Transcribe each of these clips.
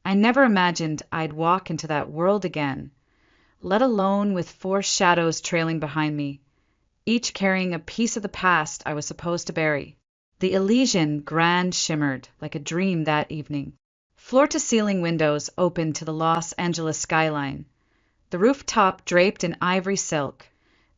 I never imagined I'd walk into that world again, let alone with four shadows trailing behind me, each carrying a piece of the past I was supposed to bury. The Elysian grand shimmered like a dream that evening. Floor-to-ceiling windows opened to the Los Angeles skyline, the rooftop draped in ivory silk,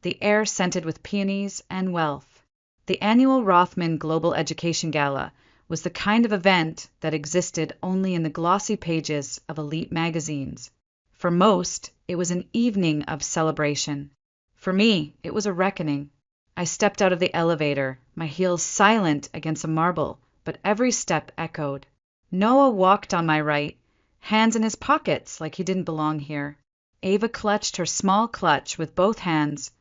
the air scented with peonies and wealth. The annual Rothman Global Education Gala was the kind of event that existed only in the glossy pages of elite magazines. For most, it was an evening of celebration. For me, it was a reckoning. I stepped out of the elevator, my heels silent against a marble, but every step echoed. Noah walked on my right, hands in his pockets like he didn't belong here. Ava clutched her small clutch with both hands,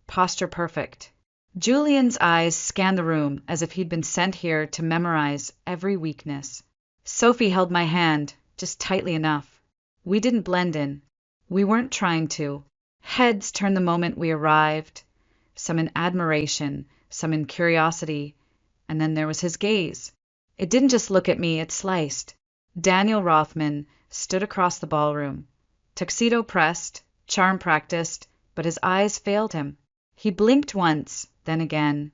posture perfect. Julian's eyes scanned the room as if he'd been sent here to memorize every weakness. Sophie held my hand, just tightly enough. We didn't blend in. We weren't trying to. Heads turned the moment we arrived, some in admiration, some in curiosity, and then there was his gaze. It didn't just look at me, it sliced. Daniel Rothman stood across the ballroom, tuxedo pressed, charm practiced, but his eyes failed him. He blinked once, then again,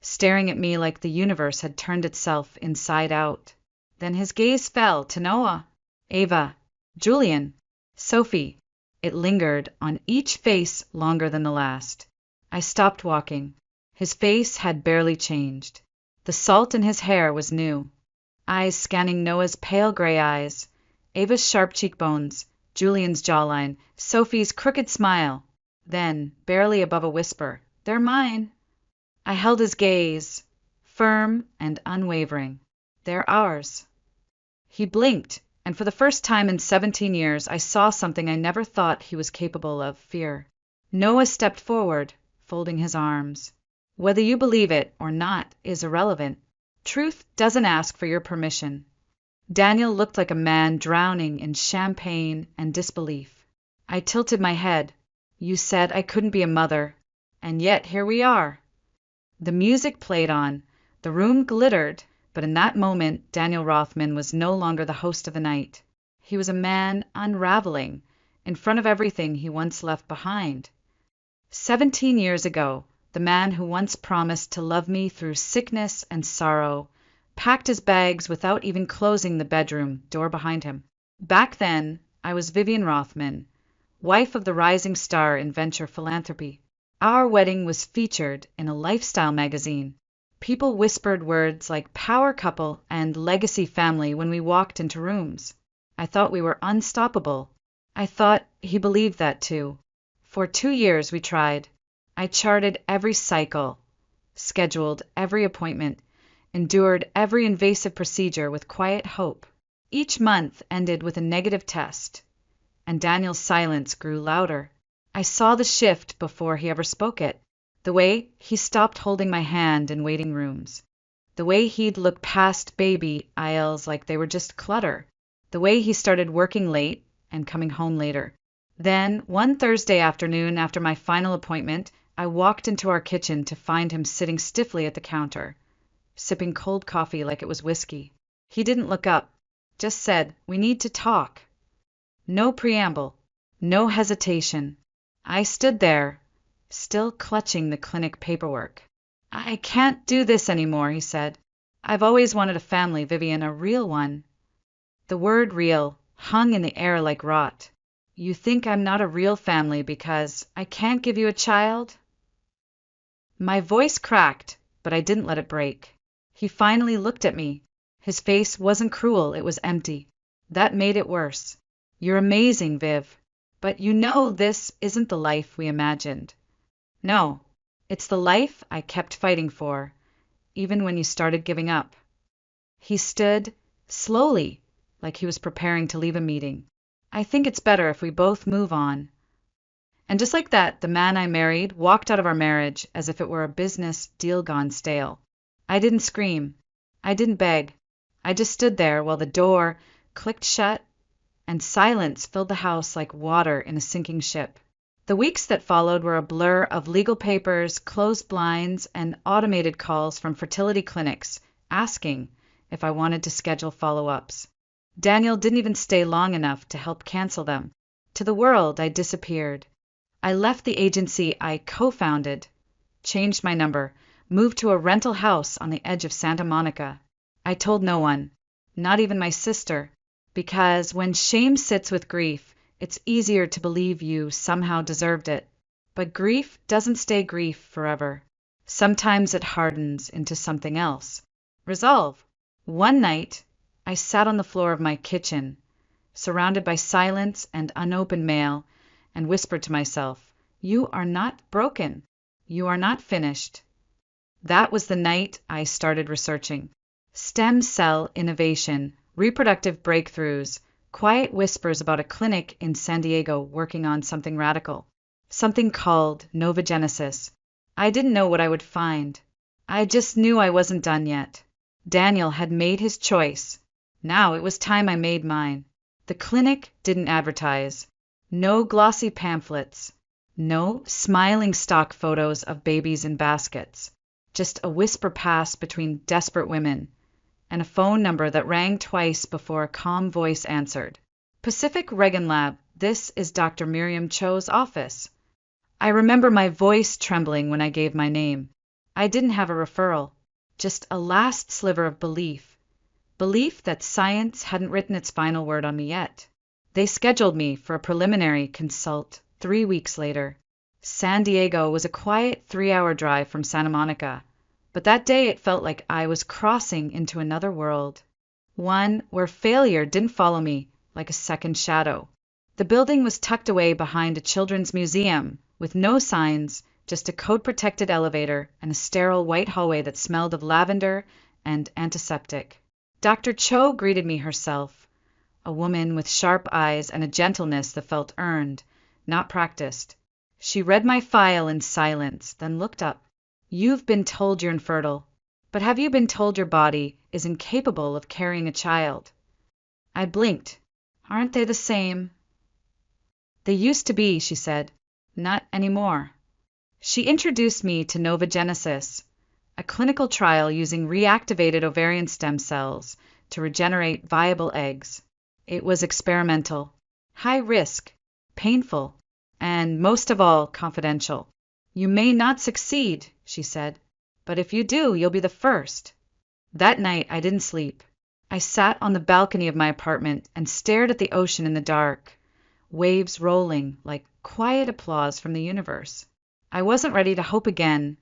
staring at me like the universe had turned itself inside out. Then his gaze fell to Noah, Ava, Julian, Sophie. It lingered on each face longer than the last. I stopped walking. His face had barely changed. The salt in his hair was new. Eyes scanning Noah's pale gray eyes, Ava's sharp cheekbones, Julian's jawline, Sophie's crooked smile. Then, barely above a whisper, "They're mine." I held his gaze, firm and unwavering. "They're ours." He blinked, and for the first time in 17 years I saw something I never thought he was capable of, fear. Noah stepped forward, folding his arms. "Whether you believe it or not is irrelevant. Truth doesn't ask for your permission." Daniel looked like a man drowning in champagne and disbelief. I tilted my head. "You said I couldn't be a mother, and yet here we are." The music played on, the room glittered, but in that moment Daniel Rothman was no longer the host of the night. He was a man unraveling in front of everything he once left behind. 17 years ago, the man who once promised to love me through sickness and sorrow packed his bags without even closing the bedroom door behind him. Back then, I was Vivian Rothman, wife of the rising star in venture philanthropy. Our wedding was featured in a lifestyle magazine. People whispered words like power couple and legacy family when we walked into rooms. I thought we were unstoppable. I thought he believed that too. For 2 years we tried. I charted every cycle, scheduled every appointment, endured every invasive procedure with quiet hope. Each month ended with a negative test, and Daniel's silence grew louder. I saw the shift before he ever spoke it. The way he stopped holding my hand in waiting rooms. The way he'd look past baby aisles like they were just clutter. The way he started working late and coming home later. Then, one Thursday afternoon after my final appointment, I walked into our kitchen to find him sitting stiffly at the counter, sipping cold coffee like it was whiskey. He didn't look up, just said, "We need to talk." No preamble, no hesitation. I stood there, still clutching the clinic paperwork. "I can't do this anymore," he said. "I've always wanted a family, Vivian, a real one." The word real hung in the air like rot. "You think I'm not a real family because I can't give you a child?" My voice cracked, but I didn't let it break. He finally looked at me. His face wasn't cruel, it was empty. That made it worse. "You're amazing, Viv. But you know this isn't the life we imagined." "No, it's the life I kept fighting for, even when you started giving up." He stood, slowly, like he was preparing to leave a meeting. "I think it's better if we both move on." And just like that, the man I married walked out of our marriage as if it were a business deal gone stale. I didn't scream. I didn't beg. I just stood there while the door clicked shut and silence filled the house like water in a sinking ship. The weeks that followed were a blur of legal papers, closed blinds, and automated calls from fertility clinics asking if I wanted to schedule follow-ups. Daniel didn't even stay long enough to help cancel them. To the world, I disappeared. I left the agency I co-founded, changed my number, moved to a rental house on the edge of Santa Monica. I told no one, not even my sister, because when shame sits with grief, it's easier to believe you somehow deserved it. But grief doesn't stay grief forever. Sometimes it hardens into something else. Resolve. One night, I sat on the floor of my kitchen, surrounded by silence and unopened mail, and whispered to myself, "You are not broken. You are not finished." That was the night I started researching. Stem cell innovation, reproductive breakthroughs, quiet whispers about a clinic in San Diego working on something radical, something called novogenesis. I didn't know what I would find. I just knew I wasn't done yet. Daniel had made his choice. Now it was time I made mine. The clinic didn't advertise. No glossy pamphlets. No smiling stock photos of babies in baskets. Just a whisper passed between desperate women, and a phone number that rang twice before a calm voice answered. "Pacific Regan Lab, this is Dr. Miriam Cho's office." I remember my voice trembling when I gave my name. I didn't have a referral, just a last sliver of belief. Belief that science hadn't written its final word on me yet. They scheduled me for a preliminary consult 3 weeks later. San Diego was a quiet 3-hour drive from Santa Monica, but that day it felt like I was crossing into another world. One where failure didn't follow me like a second shadow. The building was tucked away behind a children's museum, with no signs, just a code-protected elevator and a sterile white hallway that smelled of lavender and antiseptic. Dr. Cho greeted me herself, a woman with sharp eyes and a gentleness that felt earned, not practiced. She read my file in silence, then looked up. "You've been told you're infertile, but have you been told your body is incapable of carrying a child?" I blinked. "Aren't they the same?" "They used to be," she said. "Not anymore." She introduced me to novogenesis, a clinical trial using reactivated ovarian stem cells to regenerate viable eggs. It was experimental, high risk, painful, and most of all, confidential. "You may not succeed," she said, "but if you do, you'll be the first." That night, I didn't sleep. I sat on the balcony of my apartment and stared at the ocean in the dark, waves rolling like quiet applause from the universe. I wasn't ready to hope again,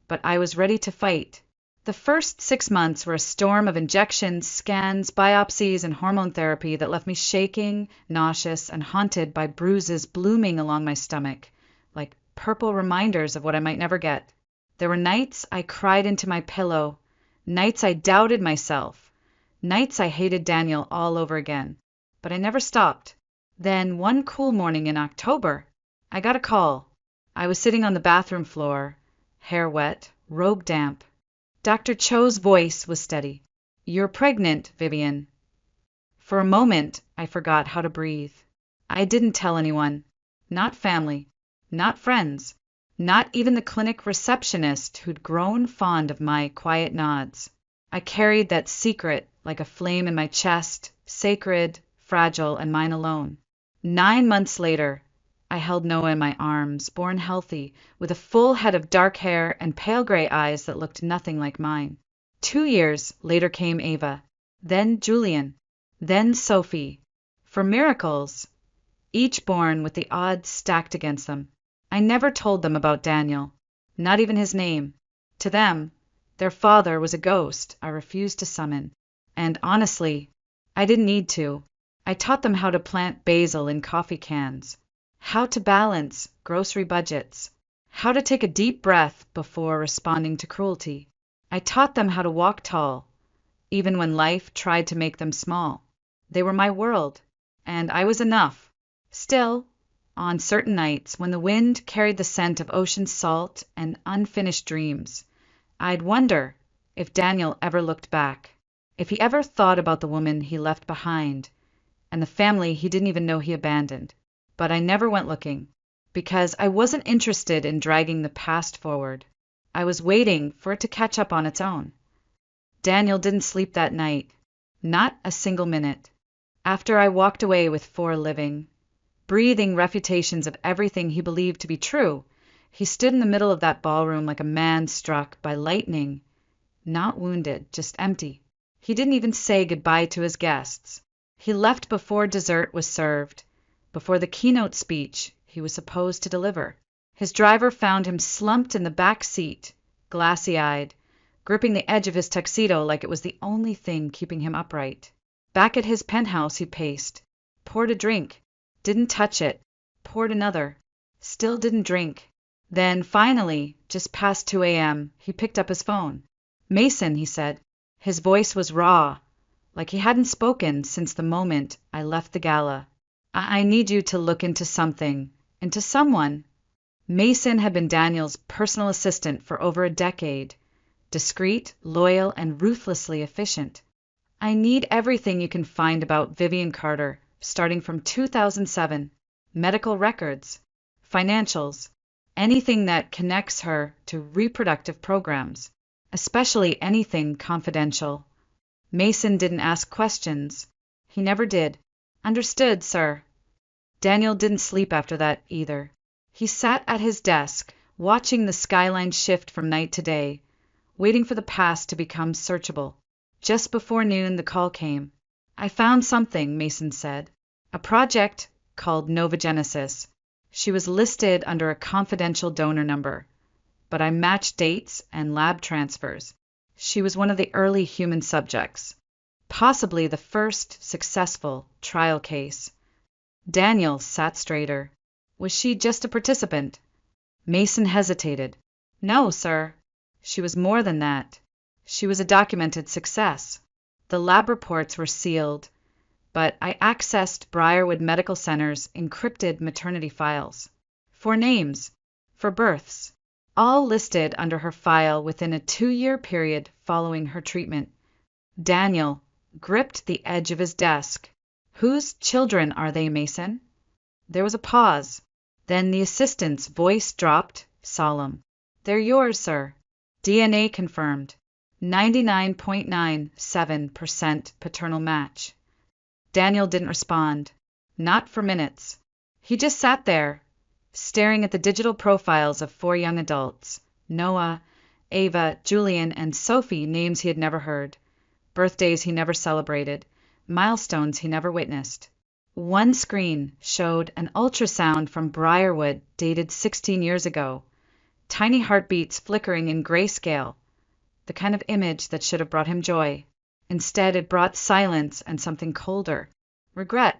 but I was ready to fight. The first 6 months were a storm of injections, scans, biopsies, and hormone therapy that left me shaking, nauseous, and haunted by bruises blooming along my stomach, like purple reminders of what I might never get. There were nights I cried into my pillow, nights I doubted myself, nights I hated Daniel all over again. But I never stopped. Then, one cool morning in October, I got a call. I was sitting on the bathroom floor, hair wet, robe damp. Dr. Cho's voice was steady. "You're pregnant, Vivian." For a moment, I forgot how to breathe. I didn't tell anyone. Not family. Not friends. Not even the clinic receptionist who'd grown fond of my quiet nods. I carried that secret like a flame in my chest, sacred, fragile, and mine alone. 9 months later, I held Noah in my arms, born healthy, with a full head of dark hair and pale gray eyes that looked nothing like mine. 2 years later came Ava, then Julian, then Sophie. For miracles, each born with the odds stacked against them. I never told them about Daniel, not even his name. To them, their father was a ghost I refused to summon. And honestly, I didn't need to. I taught them how to plant basil in coffee cans, how to balance grocery budgets, how to take a deep breath before responding to cruelty. I taught them how to walk tall, even when life tried to make them small. They were my world, and I was enough. Still, on certain nights when the wind carried the scent of ocean salt and unfinished dreams, I'd wonder if Daniel ever looked back, if he ever thought about the woman he left behind and the family he didn't even know he abandoned. But I never went looking, because I wasn't interested in dragging the past forward. I was waiting for it to catch up on its own. Daniel didn't sleep that night, not a single minute. After I walked away with 4 living, breathing refutations of everything he believed to be true, he stood in the middle of that ballroom like a man struck by lightning, not wounded, just empty. He didn't even say goodbye to his guests. He left before dessert was served, before the keynote speech he was supposed to deliver. His driver found him slumped in the back seat, glassy-eyed, gripping the edge of his tuxedo like it was the only thing keeping him upright. Back at his penthouse he paced, poured a drink, didn't touch it, poured another, still didn't drink. Then, finally, just past 2 a.m., he picked up his phone. "Mason," he said. His voice was raw, like he hadn't spoken since the moment I left the gala. I need you to look into something, into someone." Mason had been Daniel's personal assistant for over a decade, discreet, loyal, and ruthlessly efficient. "I need everything you can find about Vivian Carter, starting from 2007. Medical records, financials, anything that connects her to reproductive programs, especially anything confidential." Mason didn't ask questions. He never did. "Understood, sir." Daniel didn't sleep after that either. He sat at his desk, watching the skyline shift from night to day, waiting for the past to become searchable. Just before noon, the call came. "I found something," Mason said. "A project called Novogenesis. She was listed under a confidential donor number, but I matched dates and lab transfers. She was one of the early human subjects, possibly the first successful trial case." Daniel sat straighter. "Was she just a participant?" Mason hesitated. "No, sir. She was more than that. She was a documented success. The lab reports were sealed, but I accessed Briarwood Medical Center's encrypted maternity files. 4 names, for births, all listed under her file within a 2-year period following her treatment." Daniel gripped the edge of his desk. "Whose children are they, Mason?" There was a pause. Then the assistant's voice dropped, solemn. "They're yours, sir. DNA confirmed. 99.97% paternal match." Daniel didn't respond. Not for minutes. He just sat there, staring at the digital profiles of 4 young adults. Noah, Ava, Julian, and Sophie, names he had never heard. Birthdays he never celebrated. Milestones he never witnessed. One screen showed an ultrasound from Briarwood dated 16 years ago. Tiny heartbeats flickering in grayscale. The kind of image that should have brought him joy. Instead, it brought silence and something colder. Regret.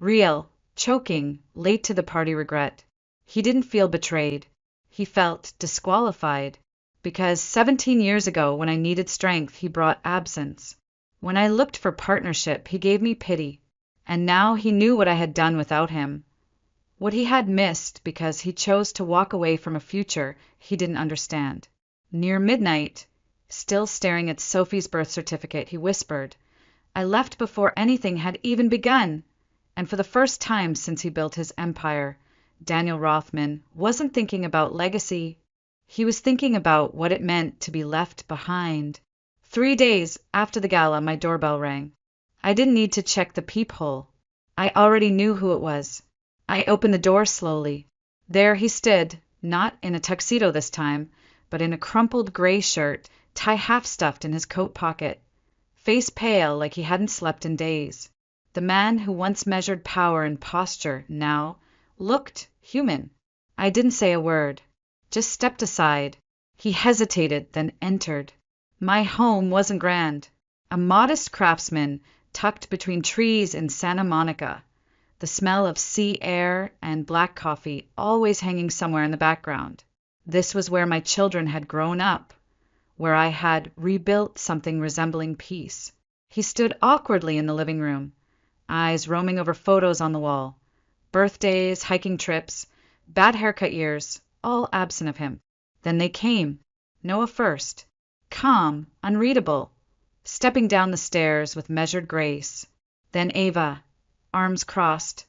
Real, choking, late to the party regret. He didn't feel betrayed. He felt disqualified. Because 17 years ago, when I needed strength, he brought absence. When I looked for partnership, he gave me pity. And now he knew what I had done without him. What he had missed because he chose to walk away from a future he didn't understand. Near midnight, still staring at Sophie's birth certificate, he whispered, "I left before anything had even begun." And for the first time since he built his empire, Daniel Rothman wasn't thinking about legacy. He was thinking about what it meant to be left behind. 3 days after the gala, my doorbell rang. I didn't need to check the peephole. I already knew who it was. I opened the door slowly. There he stood, not in a tuxedo this time, but in a crumpled gray shirt, tie half stuffed in his coat pocket, face pale like he hadn't slept in days. The man who once measured power and posture now looked human. I didn't say a word, just stepped aside. He hesitated, then entered. My home wasn't grand. A modest craftsman tucked between trees in Santa Monica, the smell of sea air and black coffee always hanging somewhere in the background. This was where my children had grown up, where I had rebuilt something resembling peace. He stood awkwardly in the living room, eyes roaming over photos on the wall. Birthdays, hiking trips, bad haircut years, all absent of him. Then they came. Noah first. Calm, unreadable, stepping down the stairs with measured grace. Then Ava, arms crossed,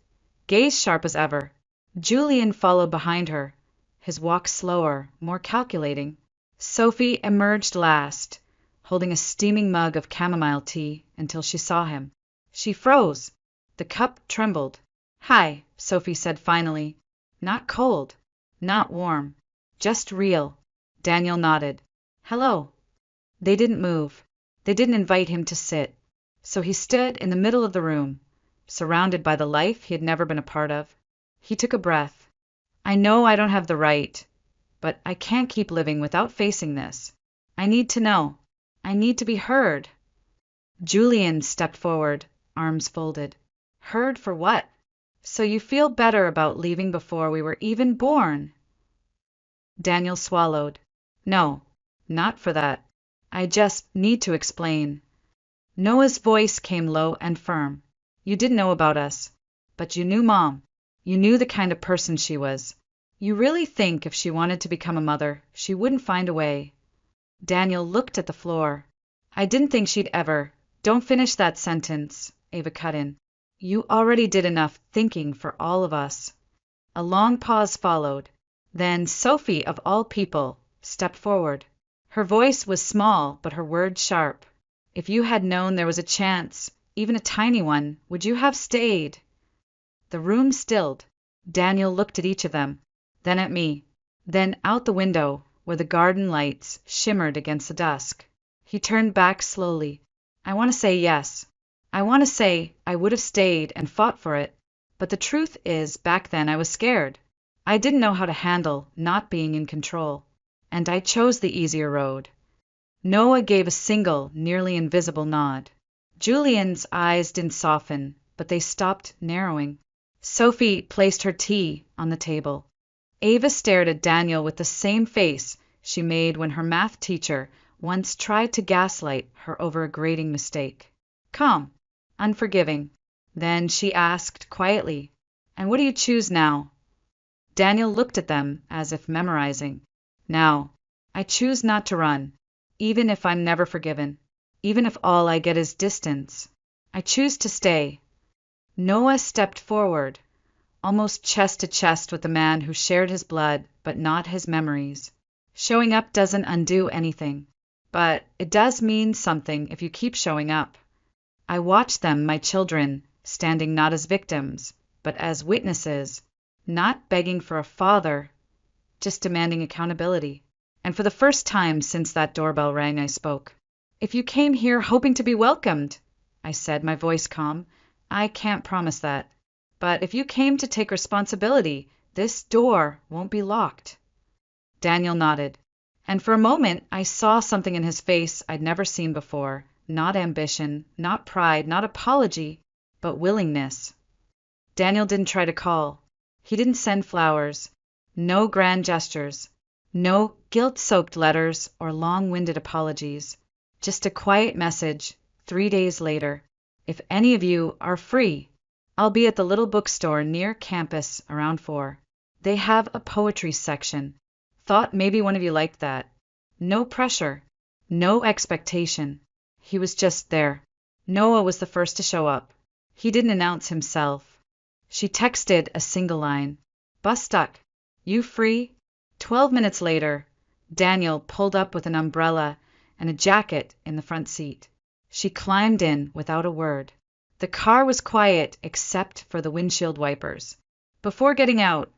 gaze sharp as ever. Julian followed behind her, his walk slower, more calculating. Sophie emerged last, holding a steaming mug of chamomile tea until she saw him. She froze. The cup trembled. "Hi," Sophie said finally. "Not cold. Not warm. Just real." Daniel nodded. "Hello." They didn't move. They didn't invite him to sit. So he stood in the middle of the room, surrounded by the life he had never been a part of. He took a breath. "I know I don't have the right, but I can't keep living without facing this. I need to know. I need to be heard." Julian stepped forward, arms folded. "Heard for what? So you feel better about leaving before we were even born?" Daniel swallowed. "No, not for that. I just need to explain." Noah's voice came low and firm. "You didn't know about us, but you knew Mom. You knew the kind of person she was. You really think if she wanted to become a mother, she wouldn't find a way?" Daniel looked at the floor. "I didn't think she'd ever—" "Don't finish that sentence," Ava cut in. "You already did enough thinking for all of us." A long pause followed. Then Sophie, of all people, stepped forward. Her voice was small, but her words sharp. "If you had known there was a chance, even a tiny one, would you have stayed?" The room stilled. Daniel looked at each of them, then at me, then out the window, where the garden lights shimmered against the dusk. He turned back slowly. "I want to say yes. I want to say I would have stayed and fought for it. But the truth is, back then I was scared. I didn't know how to handle not being in control. And I chose the easier road." Noah gave a single, nearly invisible nod. Julian's eyes didn't soften, but they stopped narrowing. Sophie placed her tea on the table. Ava stared at Daniel with the same face she made when her math teacher once tried to gaslight her over a grading mistake. Calm, unforgiving. Then she asked quietly, "And what do you choose now?" Daniel looked at them as if memorizing. "Now, I choose not to run, even if I'm never forgiven, even if all I get is distance. I choose to stay." Noah stepped forward, almost chest to chest with the man who shared his blood but not his memories. Showing up doesn't undo anything, but it does mean something if you keep showing up. I watched them, my children, standing not as victims, but as witnesses, not begging for a father, just demanding accountability. And for the first time since that doorbell rang, I spoke. "If you came here hoping to be welcomed," I said, my voice calm, "I can't promise that. But if you came to take responsibility, this door won't be locked." Daniel nodded. And for a moment I saw something in his face I'd never seen before. Not ambition, not pride, not apology, but willingness. Daniel didn't try to call. He didn't send flowers. No grand gestures. No guilt-soaked letters or long-winded apologies. Just a quiet message, 3 days later. "If any of you are free, I'll be at the little bookstore near campus around 4. They have a poetry section. Thought maybe one of you liked that." No pressure. No expectation. He was just there. Noah was the first to show up. He didn't announce himself. She texted a single line. "Bus stuck. You free?" 12 minutes later, Daniel pulled up with an umbrella and a jacket in the front seat. She climbed in without a word. The car was quiet except for the windshield wipers. Before getting out,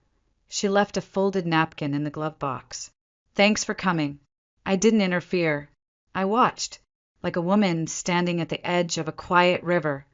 she left a folded napkin in the glove box. "Thanks for coming. I didn't interfere. I watched, like a woman standing at the edge of a quiet river,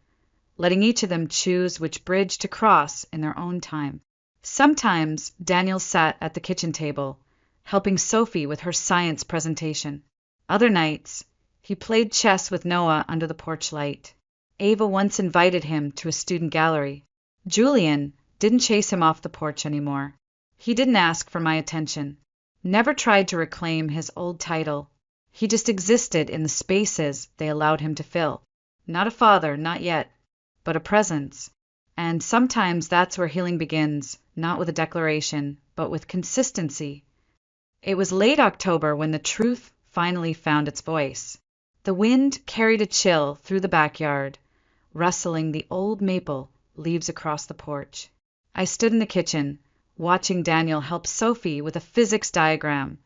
letting each of them choose which bridge to cross in their own time." Sometimes Daniel sat at the kitchen table, helping Sophie with her science presentation. Other nights, he played chess with Noah under the porch light. Ava once invited him to a student gallery. Julian didn't chase him off the porch anymore. He didn't ask for my attention, never tried to reclaim his old title. He just existed in the spaces they allowed him to fill. Not a father, not yet, but a presence. And sometimes that's where healing begins, not with a declaration, but with consistency. It was late October when the truth finally found its voice. The wind carried a chill through the backyard, rustling the old maple leaves across the porch. I stood in the kitchen, watching Daniel help Sophie with a physics diagram,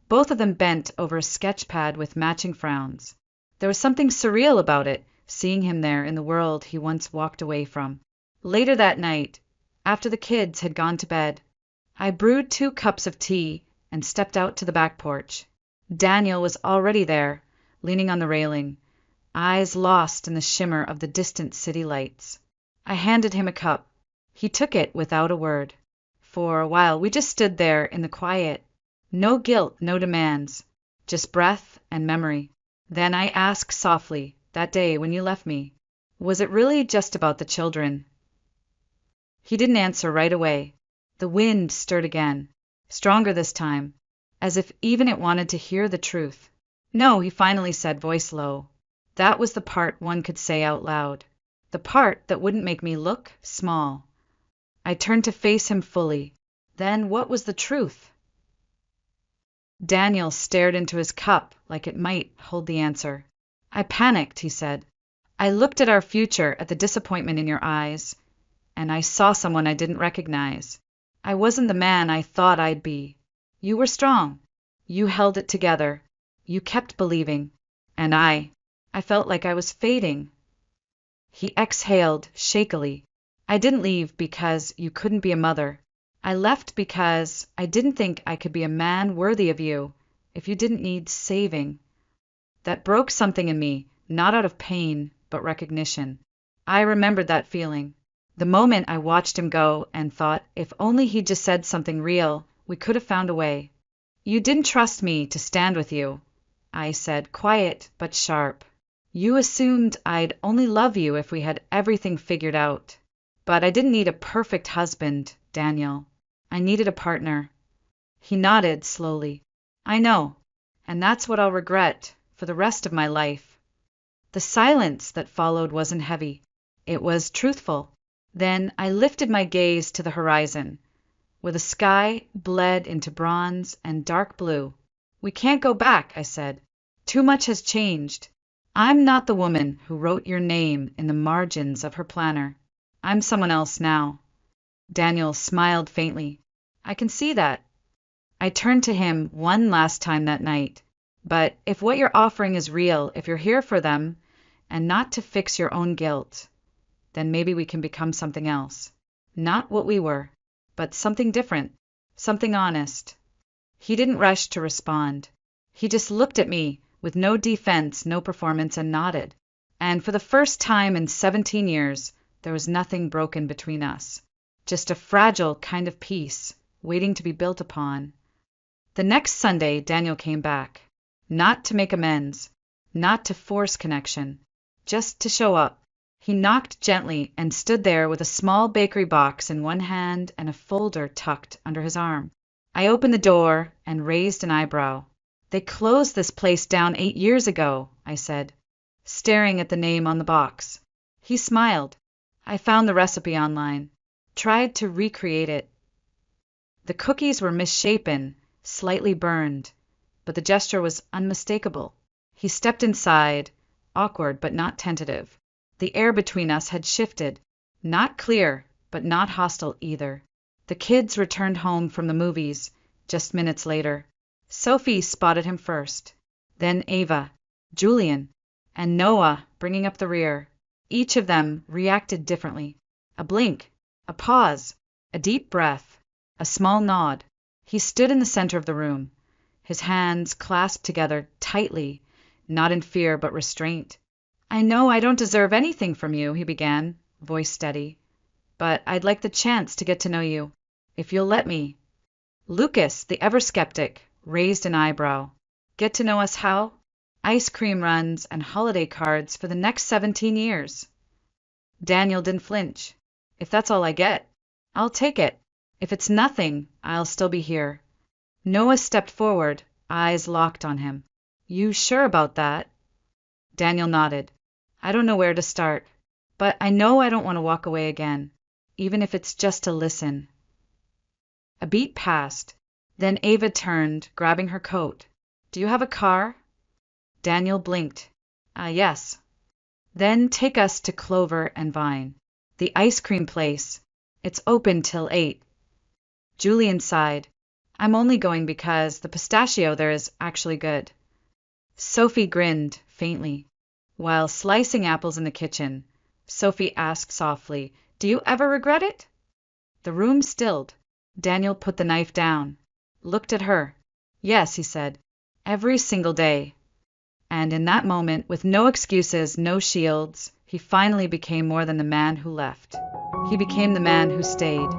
both of them bent over a sketch pad with matching frowns. There was something surreal about it, seeing him there in the world he once walked away from. Later that night, after the kids had gone to bed, I brewed 2 cups of tea and stepped out to the back porch. Daniel was already there, leaning on the railing, eyes lost in the shimmer of the distant city lights. I handed him a cup. He took it without a word. For a while we just stood there in the quiet. No guilt, no demands, just breath and memory. Then I asked softly, that day when you left me, was it really just about the children? He didn't answer right away. The wind stirred again, stronger this time, as if even it wanted to hear the truth. No, he finally said, voice low. That was the part one could say out loud. The part that wouldn't make me look small. I turned to face him fully. Then what was the truth? Daniel stared into his cup like it might hold the answer. I panicked, he said. I looked at our future, at the disappointment in your eyes, and I saw someone I didn't recognize. I wasn't the man I thought I'd be. You were strong. You held it together. You kept believing. And I felt like I was fading. He exhaled shakily. I didn't leave because you couldn't be a mother. I left because I didn't think I could be a man worthy of you if you didn't need saving. That broke something in me, not out of pain, but recognition. I remembered that feeling. The moment I watched him go and thought if only he'd just said something real, we could have found a way. You didn't trust me to stand with you, I said, quiet but sharp. You assumed I'd only love you if we had everything figured out. But I didn't need a perfect husband, Daniel. I needed a partner. He nodded slowly. I know, and that's what I'll regret for the rest of my life. The silence that followed wasn't heavy. It was truthful. Then I lifted my gaze to the horizon, where the sky bled into bronze and dark blue. We can't go back, I said. Too much has changed. I'm not the woman who wrote your name in the margins of her planner. I'm someone else now. Daniel smiled faintly. I can see that. I turned to him one last time that night. But if what you're offering is real, if you're here for them, and not to fix your own guilt, then maybe we can become something else. Not what we were, but something different, something honest. He didn't rush to respond. He just looked at me with no defense, no performance, and nodded. And for the first time in 17 years, there was nothing broken between us. Just a fragile kind of peace, waiting to be built upon. The next Sunday, Daniel came back. Not to make amends, not to force connection, just to show up. He knocked gently and stood there with a small bakery box in one hand and a folder tucked under his arm. I opened the door and raised an eyebrow. They closed this place down 8 years ago, I said, staring at the name on the box. He smiled. I found the recipe online, tried to recreate it. The cookies were misshapen, slightly burned, but the gesture was unmistakable. He stepped inside, awkward but not tentative. The air between us had shifted, not clear, but not hostile either. The kids returned home from the movies just minutes later. Sophie spotted him first, then Ava, Julian, and Noah bringing up the rear. Each of them reacted differently. A blink, a pause, a deep breath, a small nod. He stood in the center of the room, his hands clasped together tightly, not in fear but restraint. I know I don't deserve anything from you, he began, voice steady, but I'd like the chance to get to know you, if you'll let me. Lucas, the ever-skeptic, raised an eyebrow. Get to know us how? Ice cream runs and holiday cards for the next 17 years. Daniel didn't flinch. If that's all I get, I'll take it. If it's nothing, I'll still be here. Noah stepped forward, eyes locked on him. You sure about that? Daniel nodded. I don't know where to start, but I know I don't want to walk away again, even if it's just to listen. A beat passed. Then Ava turned, grabbing her coat. Do you have a car? Daniel blinked. Yes. Then take us to Clover and Vine. The ice cream place. It's open till 8. Julian sighed. I'm only going because the pistachio there is actually good. Sophie grinned, faintly. While slicing apples in the kitchen, Sophie asked softly, Do you ever regret it?" The room stilled. Daniel put the knife down, looked at her. "Yes," he said, "every single day." And in that moment, with no excuses, no shields, he finally became more than the man who left. He became the man who stayed.